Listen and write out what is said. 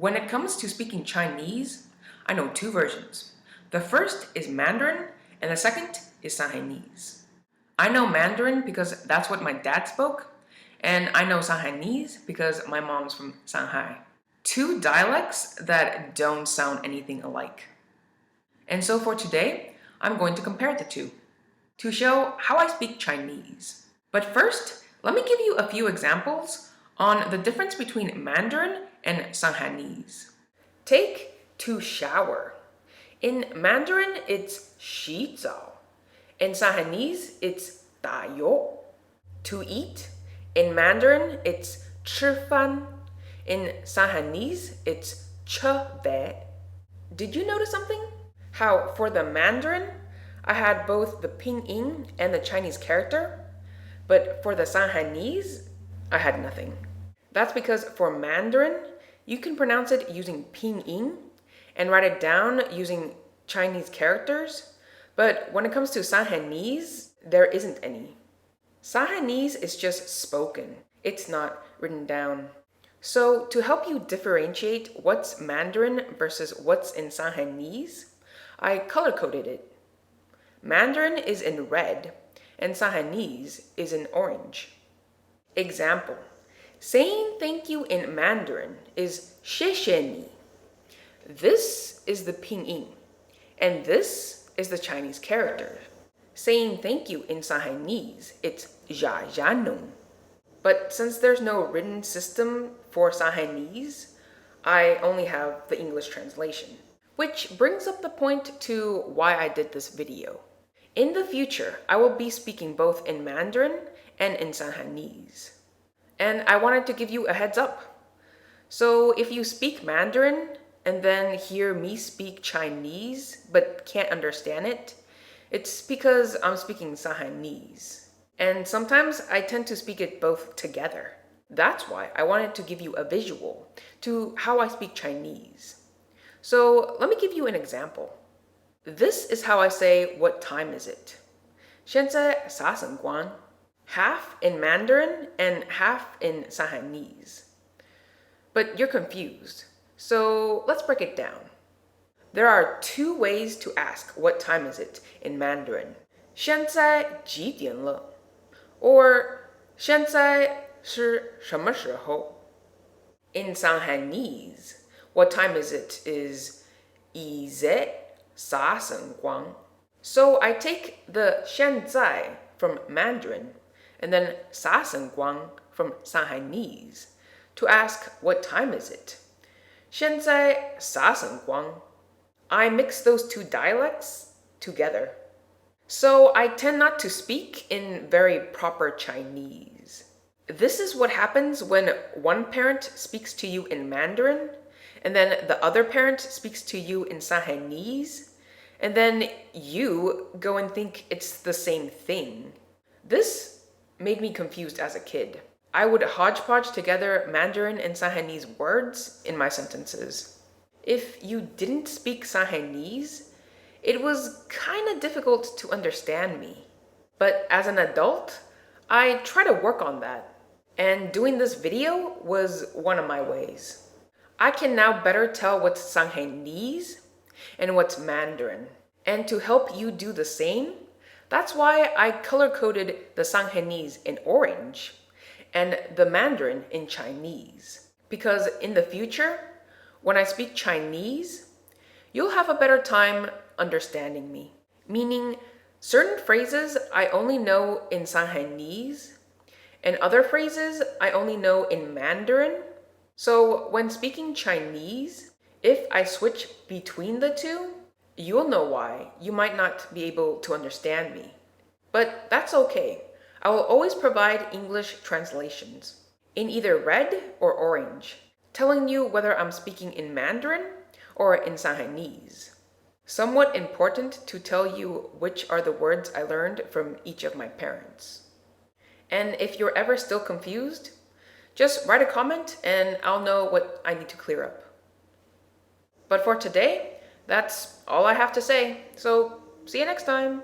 When it comes to speaking Chinese, I know two versions. The first is Mandarin, and the second is Shanghainese. I know Mandarin because that's what my dad spoke, and I know Shanghainese because my mom's from Shanghai. Two dialects that don't sound anything alike. And so for today, I'm going to compare the two to show how I speak Chinese. But first, let me give you a few examples on the difference between Mandarin and Shanghainese. Take to shower. In Mandarin, it's 洗澡. In Shanghainese, it's 打油. To eat. In Mandarin, it's 吃饭. In Shanghainese, it's 吃饭. Did you notice something? How for the Mandarin, I had both the pinyin and the Chinese character, but for the Shanghainese, I had nothing. That's because for Mandarin, you can pronounce it using pinyin and write it down using Chinese characters, but when it comes to Shanghainese, there isn't any. Shanghainese is just spoken. It's not written down. So to help you differentiate what's Mandarin versus what's in Shanghainese, I color-coded it. Mandarin is in red, and Shanghainese is in orange. Example. Saying thank you in Mandarin is 谢谢你. This is the pinyin, and this is the Chinese character. Saying thank you in Shanghainese, it's 谢谢侬. But since there's no written system for Shanghainese, I only have the English translation. Which brings up the point to why I did this video. In the future, I will be speaking both in Mandarin and in Shanghainese. And I wanted to give you a heads up. So if you speak Mandarin and then hear me speak Chinese but can't understand it, it's because I'm speaking Shanghainese. And sometimes I tend to speak it both together. That's why I wanted to give you a visual to how I speak Chinese. So let me give you an example. This is how I say what time is it. 现在啥辰光? Half in Mandarin and half in Shanghainese. But you're confused, so let's break it down. There are two ways to ask what time is it in Mandarin. 现在几点了? Or 现在是什么时候? In Shanghainese, what time is it is 现在啥辰光? So I take the 现在 from Mandarin and then 啥辰光 from Shanghainese to ask what time is it. 现在啥辰光? I mix those two dialects together. So I tend not to speak in very proper Chinese. This is what happens when one parent speaks to you in Mandarin, and then the other parent speaks to you in Shanghainese, and then you go and think it's the same thing. This made me confused as a kid. I would hodgepodge together Mandarin and Shanghainese words in my sentences. If you didn't speak Shanghainese, it was kind of difficult to understand me. But as an adult, I try to work on that. And doing this video was one of my ways. I can now better tell what's Shanghainese and what's Mandarin. And to help you do the same, that's why I color-coded the Shanghainese in orange and the Mandarin in Chinese. Because in the future, when I speak Chinese, you'll have a better time understanding me. Meaning, certain phrases I only know in Shanghainese, and other phrases I only know in Mandarin. So when speaking Chinese, if I switch between the two, you'll know why you might not be able to understand me. But that's okay. I will always provide English translations in either red or orange, telling you whether I'm speaking in Mandarin or in Shanghainese. Somewhat important to tell you which are the words I learned from each of my parents. And if you're ever still confused, just write a comment and I'll know what I need to clear up. But for today, that's all I have to say. So see you next time.